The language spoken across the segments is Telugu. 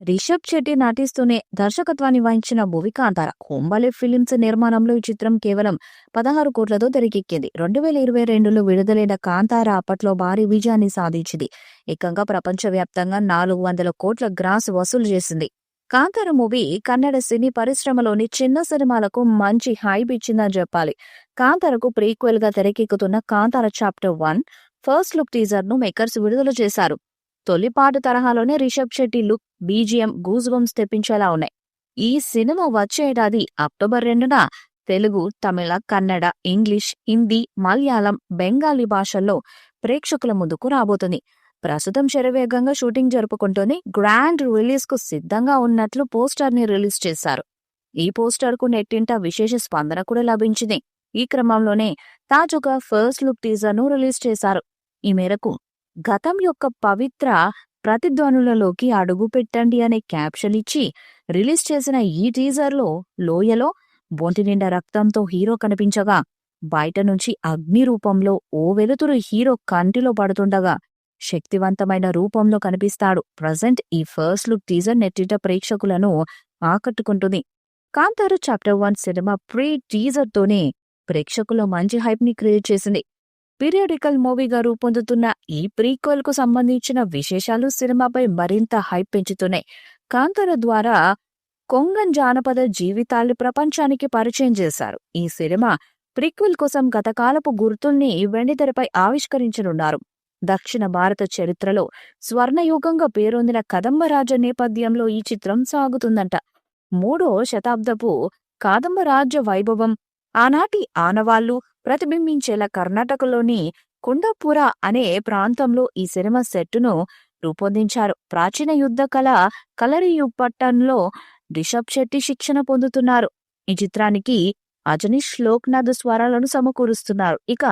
రిషబ్ శెట్టి నటిస్తూనే దర్శకత్వాన్ని వహించిన మూవీ కాంతార. హోంబాలే ఫిలిమ్స్ నిర్మాణంలో ఈ చిత్రం కేవలం 16 కోట్లతో తెరకెక్కింది. 2022లో విడుదలైన కాంతార అప్పట్లో భారీ విజయాన్ని సాధించింది. ఏకంగా ప్రపంచవ్యాప్తంగా 400 కోట్ల గ్రాస్ వసూలు చేసింది. కాంతార మూవీ కన్నడ సినీ పరిశ్రమలోని చిన్న సినిమాలకు మంచి హైప్ ఇచ్చిందని చెప్పాలి. కాంతారకు ప్రీక్వెల్ గా తెరకెక్కుతున్న Kantara chapter 1 first look teaser ను మేకర్స్ విడుదల చేశారు. తొలిపాటు తరహాలోనే Rishab Shetty look, BGM goose bumps తెప్పించేలా ఉన్నాయి. ఈ సినిమా వచ్చే ఏడాది అక్టోబర్ 2న తెలుగు, తమిళ, కన్నడ, ఇంగ్లీష్, హిందీ, మలయాళం, బెంగాలీ భాషల్లో ప్రేక్షకుల ముందుకు రాబోతుంది. ప్రస్తుతం శరవేగంగా షూటింగ్ జరుపుకుంటూనే గ్రాండ్ రిలీజ్ కు సిద్ధంగా ఉన్నట్లు పోస్టర్ ని రిలీజ్ చేశారు. ఈ పోస్టర్ కు నెట్టింట విశేష స్పందన కూడా లభించింది. ఈ క్రమంలోనే తాజాగా ఫస్ట్ లుక్ టీజర్ ను రిలీజ్ చేశారు. ఈ మేరకు గతం యొక్క పవిత్ర ప్రతిధ్వనులలోకి అడుగు పెట్టండి అనే క్యాప్షన్ ఇచ్చి రిలీజ్ చేసిన ఈ టీజర్లో లోయలో బొంటి నిండా రక్తంతో హీరో కనిపించగా, బయట నుంచి అగ్ని రూపంలో ఓ వెలుతురు హీరో కంటిలో పడుతుండగా శక్తివంతమైన రూపంలో కనిపిస్తాడు. ప్రజెంట్ ఈ ఫస్ట్ లుక్ టీజర్ నెట్టిట ప్రేక్షకులను ఆకట్టుకుంటుంది. Kantara chapter 1 cinema pre teaser తోనే ప్రేక్షకుల్లో మంచి హైప్ ని క్రియేట్ చేసింది. పీరియాడికల్ మూవీగా రూపొందుతున్న ఈ ప్రీక్వెల్ కు సంబంధించిన విశేషాలు సినిమాపై మరింత హైప్ పెంచుతున్నాయి. కాంతార ద్వారా కొంగన్ జానపద జీవితాల్ని ప్రపంచానికి పరిచయం చేశారు. ఈ సినిమా ప్రీక్వెల్ కోసం గతకాలపు గుర్తుల్ని వెండితెరపై ఆవిష్కరించనున్నారు. దక్షిణ భారత చరిత్రలో స్వర్ణయుగంగా పేరొందిన కదంబరాజ్య నేపథ్యంలో ఈ చిత్రం సాగుతుందంట. 3వ శతాబ్దపు కాదంబరాజ్య వైభవం, ఆనాటి ఆనవాళ్లు ప్రతిబింబించేలా కర్ణాటకలోని కుండపుర అనే ప్రాంతంలో ఈ సినిమా సెట్టును రూపొందించారు. ప్రాచీన యుద్ధ కళ కలరియుపట్టంలో రిషబ్ శెట్టి శిక్షణ పొందుతున్నారు. ఈ చిత్రానికి అజనీష్ లోక్నాథ్ స్వరాలను సమకూరుస్తున్నారు. ఇక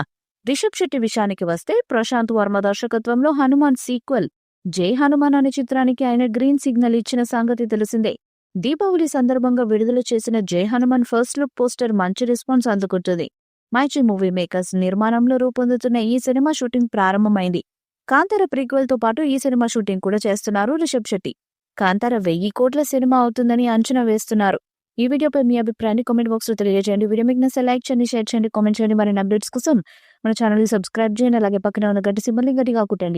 రిషబ్ శెట్టి విషయానికి వస్తే ప్రశాంత్ వర్మ దర్శకత్వంలో హనుమాన్ సీక్వెల్ జై హనుమాన్ అనే చిత్రానికి ఆయన గ్రీన్ సిగ్నల్ ఇచ్చిన సంగతి తెలిసిందే. దీపావళి సందర్భంగా విడుదల చేసిన జై హనుమాన్ ఫస్ట్ లుక్ పోస్టర్ మంచి రెస్పాన్స్ అందుకుంటుంది. మైచి మూవీ మేకర్స్ నిర్మాణంలో రూపొందుతున్న ఈ సినిమా షూటింగ్ ప్రారంభమైంది. కాంతార ప్రీక్వెల్ తో పాటు ఈ సినిమా షూటింగ్ కూడా చేస్తున్నారు రిషబ్ శెట్టి. కాంతార 1000 కోట్ల సినిమా అవుతుందని అంచనా వేస్తున్నారు. ఈ వీడియోపై మీ అభిప్రాయాన్ని కామెంట్ బాక్స్ లో తెలియజేయండి. వీడియో మీకు నచ్చితే లైక్ చేయండి, షేర్ చేయండి, కామెంట్ చేయండి. మరిన్ని అప్డేట్స్ కోసం మన ఛానల్ ని సబ్స్క్రైబ్ చేయండి. అలాగే పక్కన ఉన్న గంట సింబల్ ని గట్టిగా కొట్టండి.